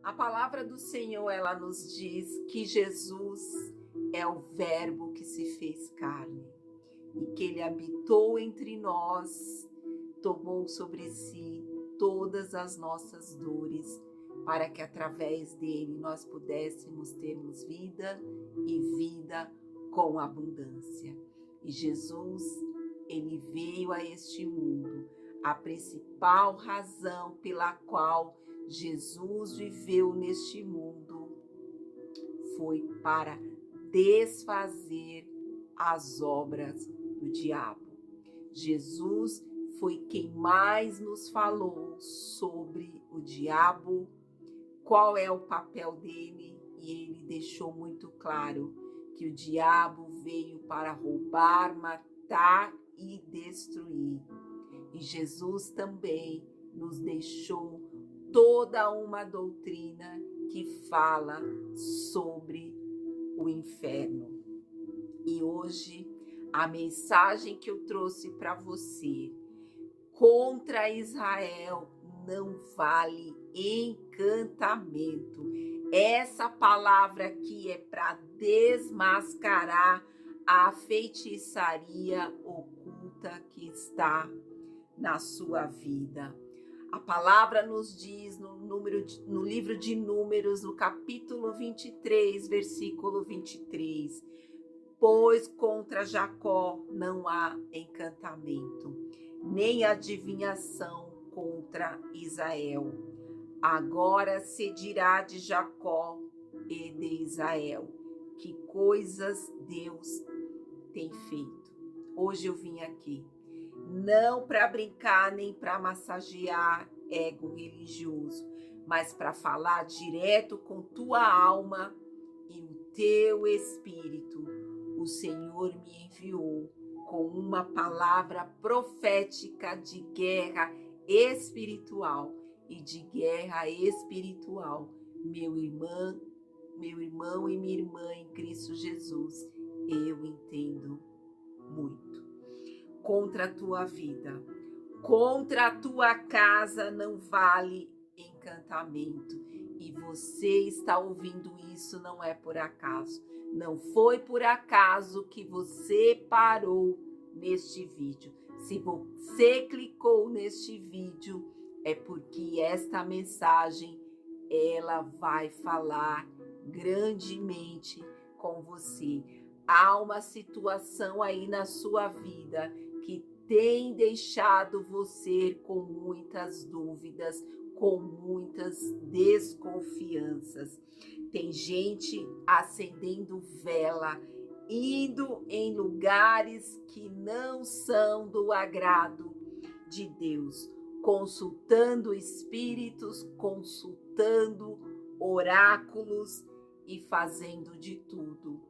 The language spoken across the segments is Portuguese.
A palavra do Senhor, ela nos diz que Jesus é o Verbo que se fez carne e que ele habitou entre nós, tomou sobre si todas as nossas dores, para que através dele nós pudéssemos termos vida e vida com abundância. E Jesus, ele veio a este mundo. A principal razão pela qual Jesus viveu neste mundo foi para desfazer as obras do diabo. Jesus foi quem mais nos falou sobre o diabo, qual é o papel dele, e ele deixou muito claro que o diabo veio para roubar, matar e destruir. E Jesus também nos deixou toda uma doutrina que fala sobre o inferno. E hoje a mensagem que eu trouxe para você: contra Israel não vale encantamento. Essa palavra aqui é para desmascarar a feitiçaria oculta que está na sua vida. A palavra nos diz no livro de Números, no capítulo 23, versículo 23, pois contra Jacó não há encantamento, nem adivinhação contra Israel. Agora se dirá de Jacó e de Israel, que coisas Deus tem feito. Hoje eu vim aqui não para brincar nem para massagear ego religioso, mas para falar direto com tua alma e o teu espírito. O Senhor me enviou com uma palavra profética de guerra espiritual e de guerra espiritual, meu irmão e minha irmã em Cristo Jesus, eu entendo muito. Contra a tua vida, contra a tua casa não vale encantamento. E você está ouvindo isso, não é por acaso. Não foi por acaso que você parou neste vídeo. Se você clicou neste vídeo, é porque esta mensagem, ela vai falar grandemente com você. Há uma situação aí na sua vida que tem deixado você com muitas dúvidas, com muitas desconfianças. Tem gente acendendo vela, indo em lugares que não são do agrado de Deus, consultando espíritos, consultando oráculos e fazendo de tudo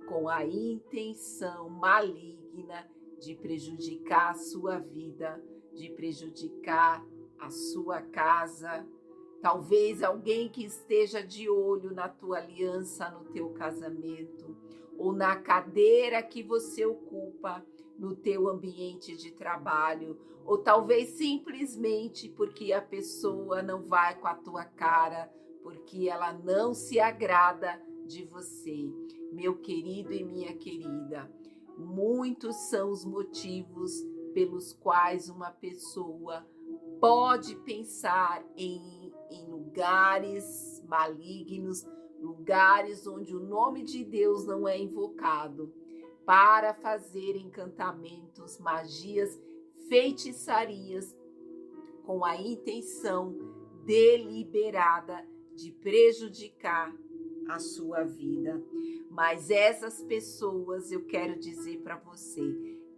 com a intenção maligna de prejudicar a sua vida, de prejudicar a sua casa. Talvez alguém que esteja de olho na tua aliança, no teu casamento, ou na cadeira que você ocupa no teu ambiente de trabalho, ou talvez simplesmente porque a pessoa não vai com a tua cara, porque ela não se agrada de você. Meu querido e minha querida, muitos são os motivos pelos quais uma pessoa pode pensar em lugares malignos, lugares onde o nome de Deus não é invocado, para fazer encantamentos, magias, feitiçarias, com a intenção deliberada de prejudicar a sua vida. Mas essas pessoas, eu quero dizer para você,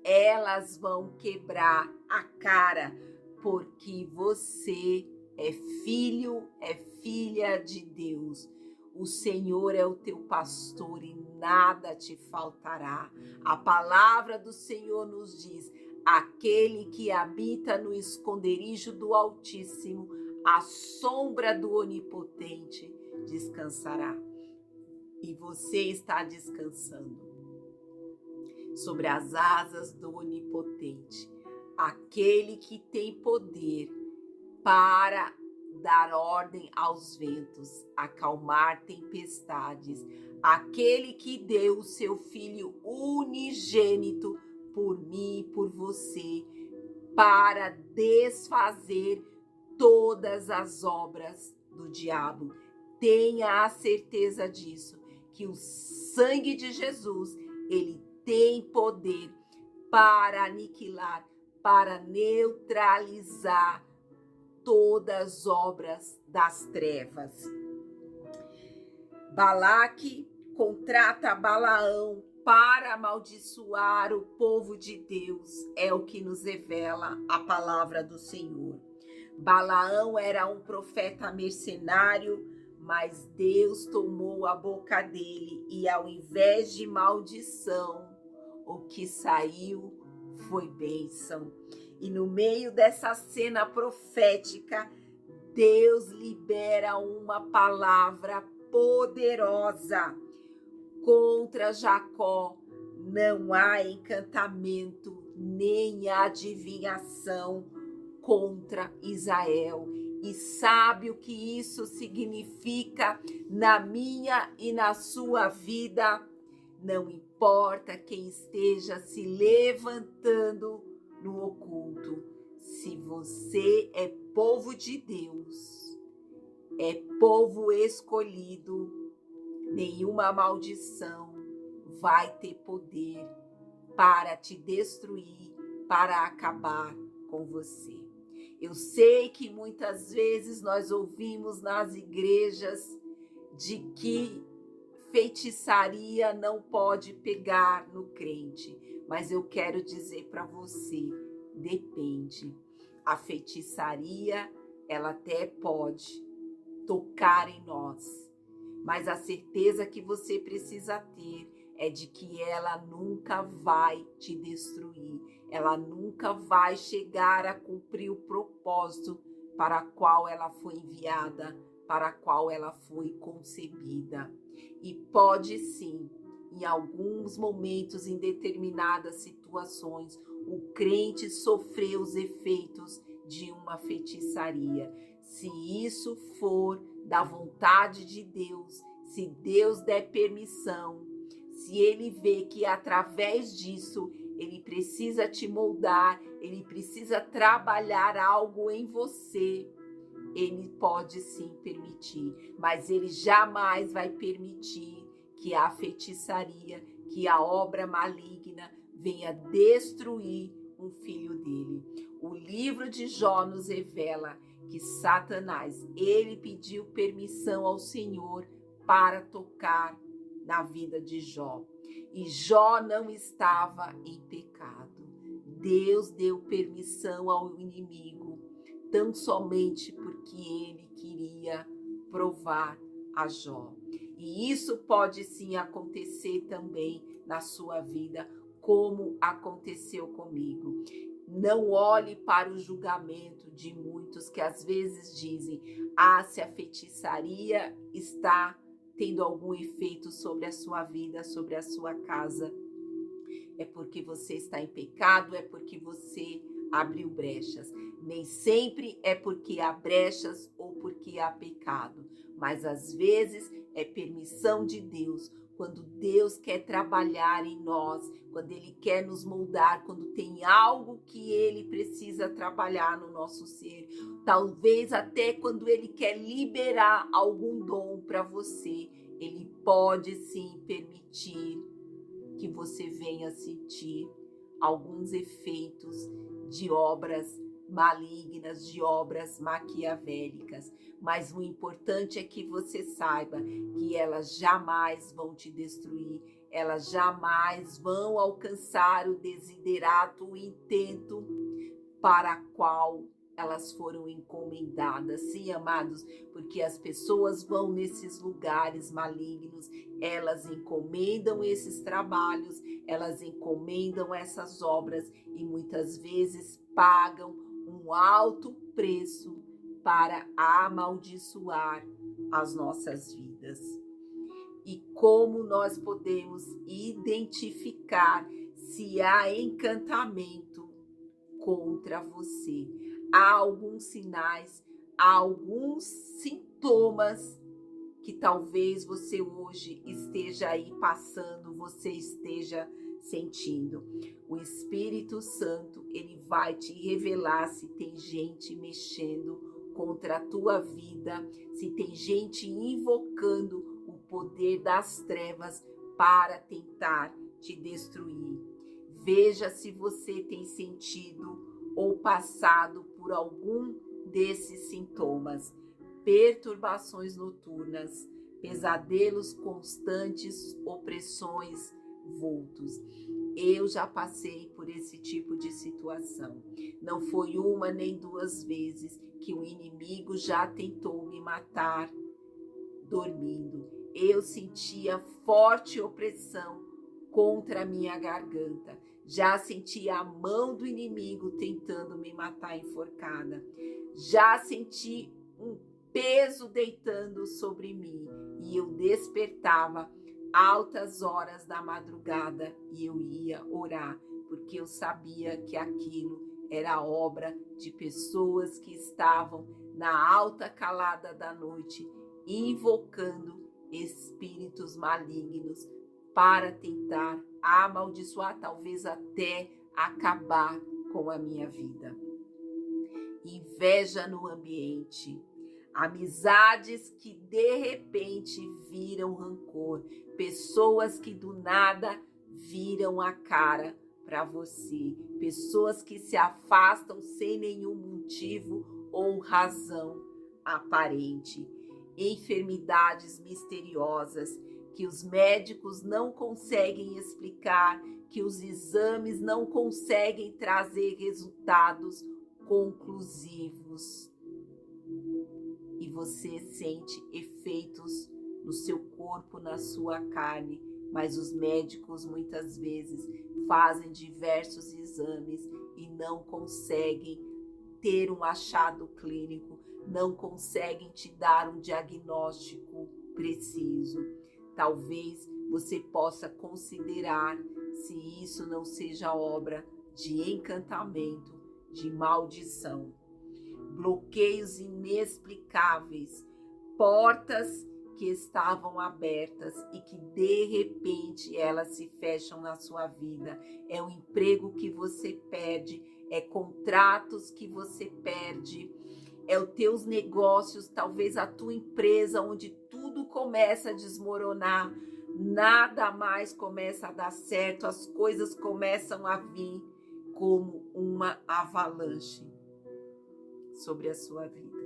elas vão quebrar a cara, porque você é filho, é filha de Deus. O Senhor é o teu pastor e nada te faltará. A palavra do Senhor nos diz: aquele que habita no esconderijo do Altíssimo, à sombra do Onipotente, descansará. E você está descansando sobre as asas do Onipotente, aquele que tem poder para dar ordem aos ventos, acalmar tempestades, aquele que deu o seu Filho unigênito por mim e por você, para desfazer todas as obras do diabo. Tenha a certeza disso, que o sangue de Jesus, ele tem poder para aniquilar, para neutralizar todas as obras das trevas. Balaque contrata Balaão para amaldiçoar o povo de Deus, é o que nos revela a palavra do Senhor. Balaão era um profeta mercenário, mas Deus tomou a boca dele e, ao invés de maldição, o que saiu foi bênção. E no meio dessa cena profética, Deus libera uma palavra poderosa contra Jacó. Não há encantamento nem adivinhação contra Israel. E sabe o que isso significa na minha e na sua vida? Não importa quem esteja se levantando no oculto, se você é povo de Deus, é povo escolhido, nenhuma maldição vai ter poder para te destruir, para acabar com você. Eu sei que muitas vezes nós ouvimos nas igrejas de que feitiçaria não pode pegar no crente, mas eu quero dizer para você, depende. A feitiçaria, ela até pode tocar em nós, mas a certeza que você precisa ter é de que ela nunca vai te destruir, ela nunca vai chegar a cumprir o propósito para o qual ela foi enviada, para o qual ela foi concebida. E pode sim, em alguns momentos, em determinadas situações, o crente sofrer os efeitos de uma feitiçaria. Se isso for da vontade de Deus, se Deus der permissão, se ele vê que através disso ele precisa te moldar, ele precisa trabalhar algo em você, ele pode sim permitir, mas ele jamais vai permitir que a feitiçaria, que a obra maligna venha destruir um filho dele. O livro de Jó nos revela que Satanás, ele pediu permissão ao Senhor para tocar na vida de Jó. E Jó não estava em pecado. Deus deu permissão ao inimigo, tão somente porque ele queria provar a Jó. E isso pode sim acontecer também na sua vida, como aconteceu comigo. Não olhe para o julgamento de muitos que às vezes dizem: se a feitiçaria está tendo algum efeito sobre a sua vida, sobre a sua casa, é porque você está em pecado, é porque você abriu brechas. Nem sempre é porque há brechas ou porque há pecado, mas às vezes é permissão de Deus. Quando Deus quer trabalhar em nós, quando Ele quer nos moldar, quando tem algo que Ele precisa trabalhar no nosso ser, talvez até quando Ele quer liberar algum dom para você, Ele pode sim permitir que você venha sentir alguns efeitos de obras malignas, de obras maquiavélicas, mas o importante é que você saiba que elas jamais vão te destruir, elas jamais vão alcançar o desiderato, o intento para qual elas foram encomendadas. Sim, amados, porque as pessoas vão nesses lugares malignos, elas encomendam esses trabalhos, elas encomendam essas obras e muitas vezes pagam um alto preço para amaldiçoar as nossas vidas. E como nós podemos identificar se há encantamento contra você? Há alguns sinais, alguns sintomas que talvez você hoje esteja aí passando, você esteja sentindo. O Espírito Santo, ele vai te revelar se tem gente mexendo contra a tua vida, se tem gente invocando o poder das trevas para tentar te destruir. Veja se você tem sentido ou passado por algum desses sintomas: perturbações noturnas, pesadelos constantes, opressões, vultos. Eu já passei por esse tipo de situação. Não foi uma nem duas vezes que o inimigo já tentou me matar dormindo. Eu sentia forte opressão contra a minha garganta. Já sentia a mão do inimigo tentando me matar enforcada. Já senti um peso deitando sobre mim e eu despertava altas horas da madrugada e eu ia orar, porque eu sabia que aquilo era obra de pessoas que estavam na alta calada da noite, invocando espíritos malignos para tentar amaldiçoar, talvez até acabar com a minha vida. Inveja no ambiente, amizades que de repente viram rancor, pessoas que do nada viram a cara para você, pessoas que se afastam sem nenhum motivo ou razão aparente, enfermidades misteriosas que os médicos não conseguem explicar, que os exames não conseguem trazer resultados conclusivos. E você sente efeitos no seu corpo, na sua carne, mas os médicos muitas vezes fazem diversos exames e não conseguem ter um achado clínico, não conseguem te dar um diagnóstico preciso. Talvez você possa considerar se isso não seja obra de encantamento, de maldição. Bloqueios inexplicáveis, portas que estavam abertas e que de repente elas se fecham na sua vida. É um emprego que você perde, é contratos que você perde, é os teus negócios, talvez a tua empresa, onde tudo começa a desmoronar, nada mais começa a dar certo, as coisas começam a vir como uma avalanche sobre a sua vida.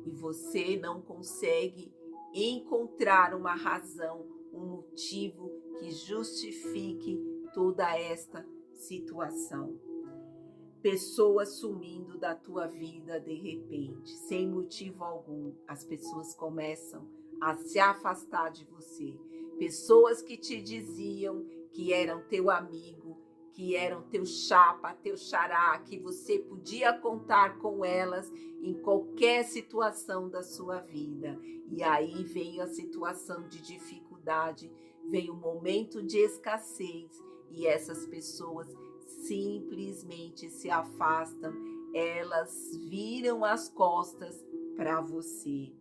E você não consegue encontrar uma razão, um motivo que justifique toda esta situação. Pessoas sumindo da tua vida de repente, sem motivo algum. As pessoas começam a se afastar de você. Pessoas que te diziam que eram teu amigo, que eram teu chapa, teu xará, que você podia contar com elas em qualquer situação da sua vida. E aí vem a situação de dificuldade, vem o momento de escassez e essas pessoas simplesmente se afastam, elas viram as costas para você.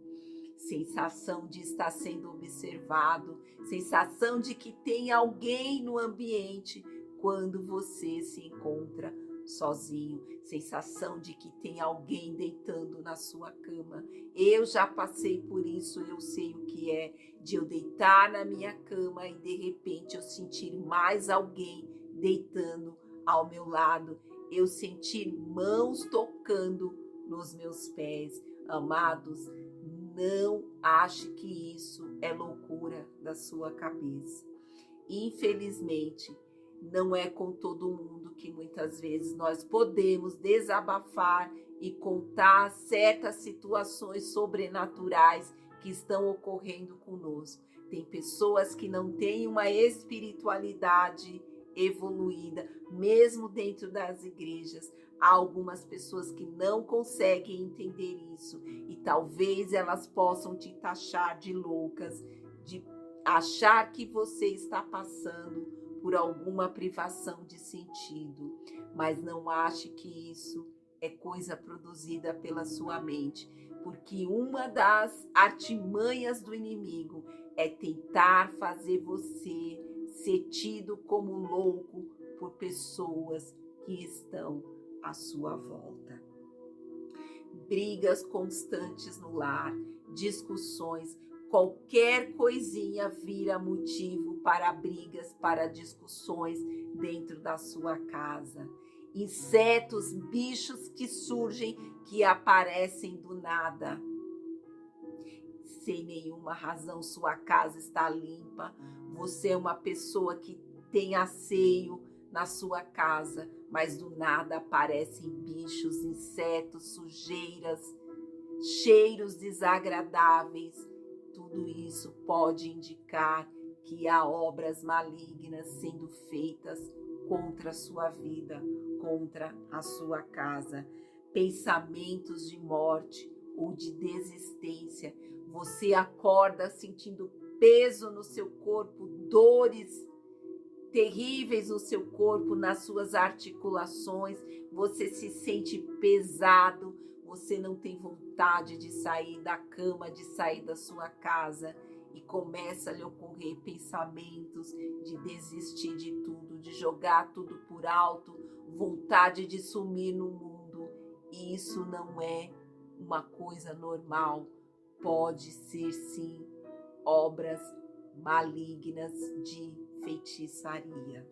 Sensação de estar sendo observado, sensação de que tem alguém no ambiente quando você se encontra sozinho, sensação de que tem alguém deitando na sua cama. Eu já passei por isso, eu sei o que é, de eu deitar na minha cama e de repente eu sentir mais alguém deitando ao meu lado, eu sentir mãos tocando nos meus pés. Amados, não ache que isso é loucura da sua cabeça. Infelizmente, não é com todo mundo que muitas vezes nós podemos desabafar e contar certas situações sobrenaturais que estão ocorrendo conosco. Tem pessoas que não têm uma espiritualidade evoluída, mesmo dentro das igrejas. Há algumas pessoas que não conseguem entender isso e talvez elas possam te taxar de loucas, de achar que você está passando por alguma privação de sentido, mas não ache que isso é coisa produzida pela sua mente, porque uma das artimanhas do inimigo é tentar fazer você ser tido como louco por pessoas que estão à sua volta. Brigas constantes no lar, discussões, qualquer coisinha vira motivo para brigas, para discussões dentro da sua casa. Insetos, bichos que surgem, que aparecem do nada. Sem nenhuma razão, sua casa está limpa. Você é uma pessoa que tem asseio na sua casa, mas do nada aparecem bichos, insetos, sujeiras, cheiros desagradáveis. Tudo isso pode indicar que há obras malignas sendo feitas contra a sua vida, contra a sua casa. Pensamentos de morte ou de desistência. Você acorda sentindo peso no seu corpo, dores terríveis no seu corpo, nas suas articulações. Você se sente pesado, você não tem vontade de sair da cama, de sair da sua casa, e começa a lhe ocorrer pensamentos de desistir de tudo, de jogar tudo por alto, vontade de sumir no mundo. E isso não é uma coisa normal. Pode ser, sim, obras malignas de feitiçaria.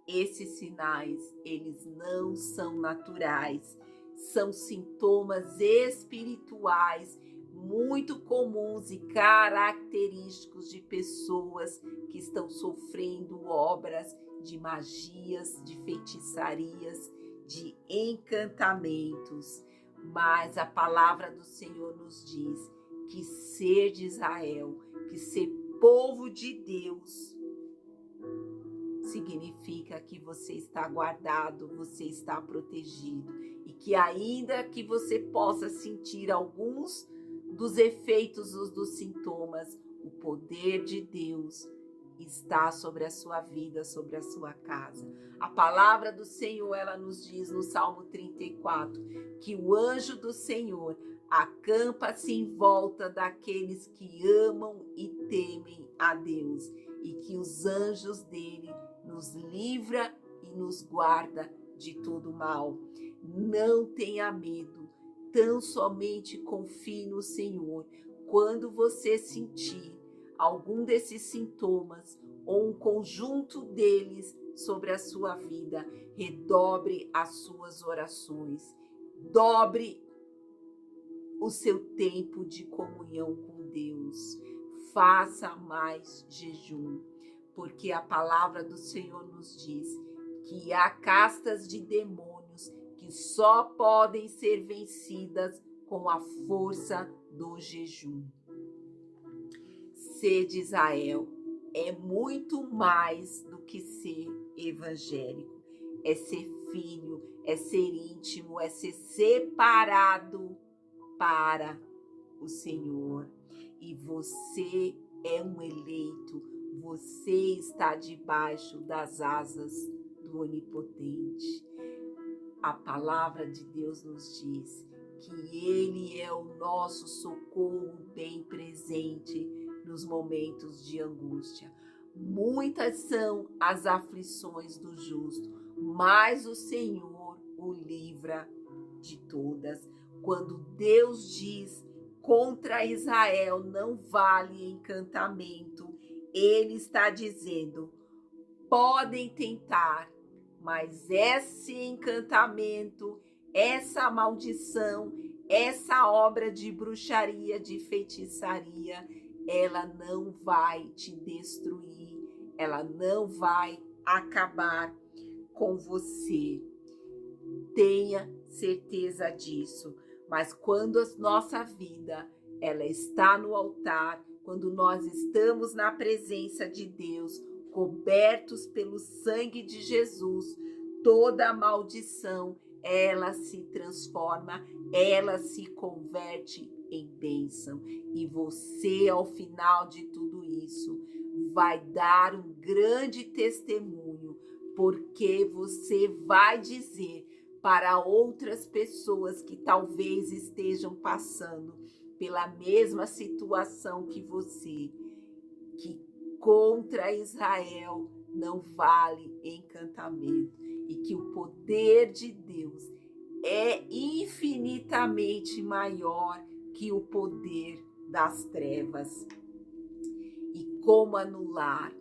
Esses sinais, eles não são naturais, são sintomas espirituais muito comuns e característicos de pessoas que estão sofrendo obras de magias, de feitiçarias, de encantamentos. Mas a palavra do Senhor nos diz que ser de Israel, que ser povo de Deus, significa que você está guardado, você está protegido, e que ainda que você possa sentir alguns dos efeitos dos sintomas, o poder de Deus está sobre a sua vida, sobre a sua casa. A palavra do Senhor, ela nos diz no Salmo 34, que o anjo do Senhor acampa-se em volta daqueles que amam e temem a Deus, e que os anjos dele nos livra e nos guarda de todo mal. Não tenha medo, tão somente confie no Senhor. Quando você sentir algum desses sintomas ou um conjunto deles sobre a sua vida, redobre as suas orações, dobre o seu tempo de comunhão com Deus, faça mais jejum, porque a palavra do Senhor nos diz que há castas de demônios que só podem ser vencidas com a força do jejum. Ser de Israel é muito mais do que ser evangélico, é ser filho, é ser íntimo, é ser separado para o Senhor. E você é um eleito, você está debaixo das asas do Onipotente. A palavra de Deus nos diz que Ele é o nosso socorro bem presente nos momentos de angústia. Muitas são as aflições do justo, mas o Senhor o livra de todas. Quando Deus diz contra Israel não vale encantamento, Ele está dizendo, podem tentar, mas esse encantamento, essa maldição, essa obra de bruxaria, de feitiçaria, ela não vai te destruir, ela não vai acabar com você. Tenha certeza disso. Mas quando a nossa vida ela está no altar, quando nós estamos na presença de Deus, cobertos pelo sangue de Jesus, toda maldição, ela se transforma, ela se converte em bênção. E você, ao final de tudo isso, vai dar um grande testemunho, porque você vai dizer, para outras pessoas que talvez estejam passando pela mesma situação que você, que contra Israel não vale encantamento e que o poder de Deus é infinitamente maior que o poder das trevas. E como anular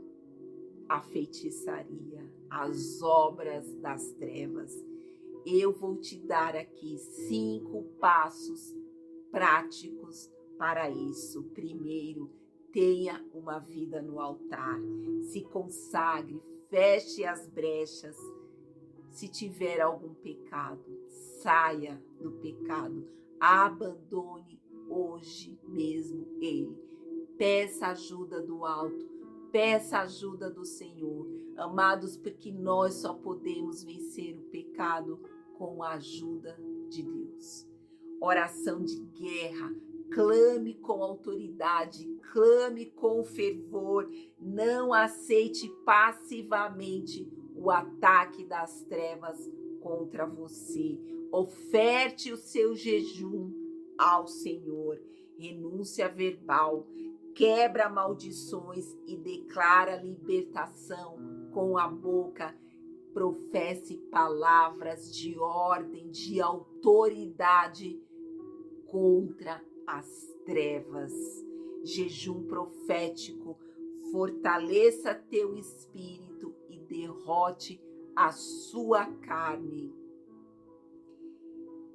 a feitiçaria, as obras das trevas? Eu vou te dar aqui 5 passos práticos para isso. Primeiro, tenha uma vida no altar, se consagre, feche as brechas. Se tiver algum pecado, saia do pecado, abandone hoje mesmo ele. Peça ajuda do alto, peça ajuda do Senhor. Amados, porque nós só podemos vencer o pecado com a ajuda de Deus. Oração de guerra, clame com autoridade, clame com fervor, não aceite passivamente o ataque das trevas contra você. Oferte o seu jejum ao Senhor, renúncia verbal, quebra maldições e declara libertação com a boca. Professe palavras de ordem, de autoridade contra as trevas. Jejum profético, fortaleça teu espírito e derrote a sua carne.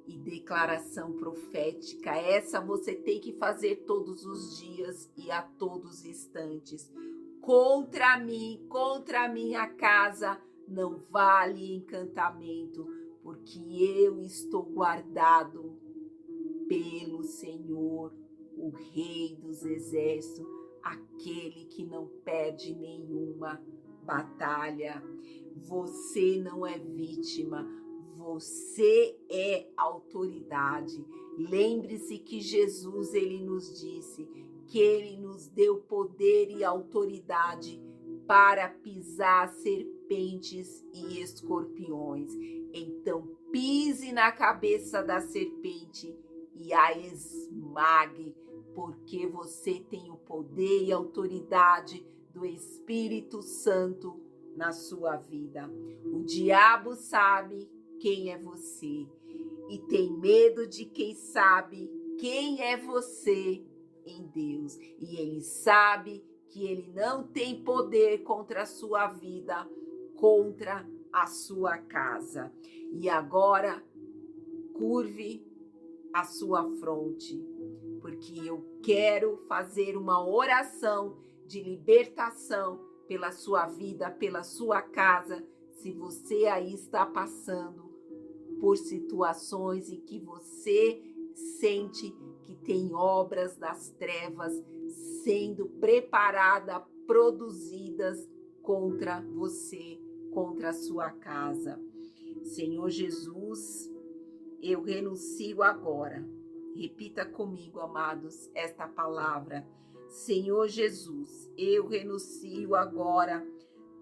E declaração profética, essa você tem que fazer todos os dias e a todos os instantes. Contra mim, contra a minha casa, não vale encantamento, porque eu estou guardado pelo Senhor, o Rei dos Exércitos, aquele que não perde nenhuma batalha. Você não é vítima, você é autoridade. Lembre-se que Jesus, ele nos disse que ele nos deu poder e autoridade para pisar serpentes e escorpiões. Então, pise na cabeça da serpente e a esmague, porque você tem o poder e autoridade do Espírito Santo na sua vida. O diabo sabe quem é você e tem medo de quem sabe quem é você em Deus. E ele sabe que ele não tem poder contra a sua vida, contra a sua casa. E agora, curve a sua fronte, porque eu quero fazer uma oração de libertação pela sua vida, pela sua casa. Se você aí está passando por situações em que você sente que tem obras das trevas sendo preparadas, produzidas contra você, contra a sua casa. Senhor Jesus, eu renuncio agora. Repita comigo, amados, esta palavra. Senhor Jesus, eu renuncio agora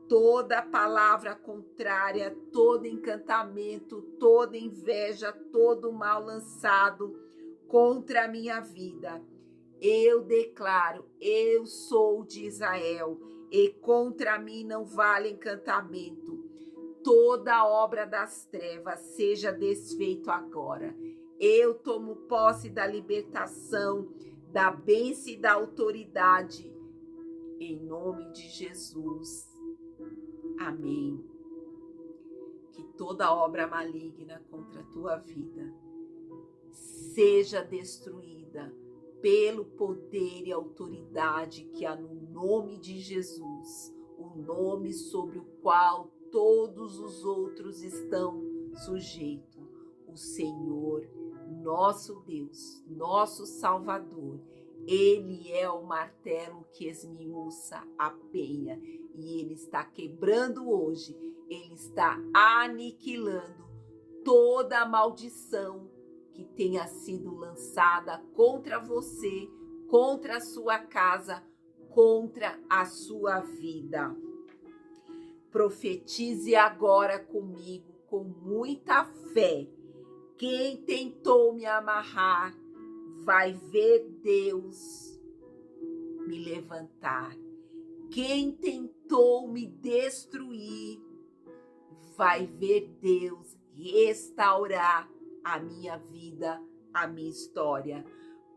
toda palavra contrária, todo encantamento, toda inveja, todo mal lançado contra a minha vida. Eu declaro, eu sou de Israel e contra mim não vale encantamento. Toda obra das trevas seja desfeito agora. Eu tomo posse da libertação, da bênção e da autoridade, em nome de Jesus. Amém. Que toda obra maligna contra a tua vida seja destruída pelo poder e autoridade que há no nome de Jesus, o nome sobre o qual todos os outros estão sujeitos. O Senhor, nosso Deus, nosso Salvador, ele é o martelo que esmiuça a penha e ele está quebrando hoje, ele está aniquilando toda a maldição que tenha sido lançada contra você, contra a sua casa, contra a sua vida. Profetize agora comigo com muita fé. Quem tentou me amarrar vai ver Deus me levantar. Quem tentou me destruir vai ver Deus restaurar a minha vida, a minha história.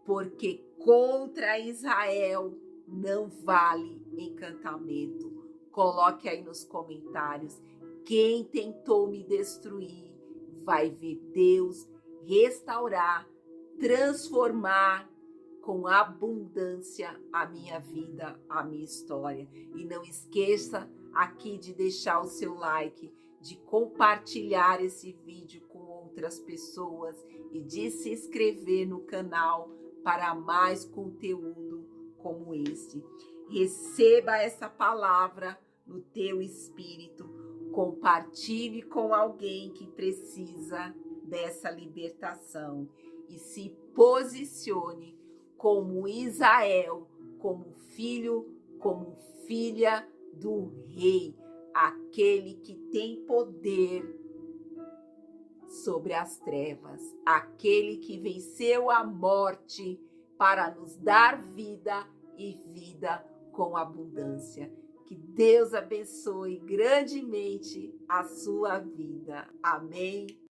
Porque contra Israel não vale encantamento. Coloque aí nos comentários. Quem tentou me destruir vai ver Deus restaurar, transformar com abundância a minha vida, a minha história. E não esqueça aqui de deixar o seu like, de compartilhar esse vídeo com outras pessoas e de se inscrever no canal para mais conteúdo como este. Receba essa palavra no teu espírito, compartilhe com alguém que precisa dessa libertação e se posicione como Israel, como filho, como filha do rei, aquele que tem poder sobre as trevas, aquele que venceu a morte para nos dar vida e vida com abundância. Que Deus abençoe grandemente a sua vida. Amém.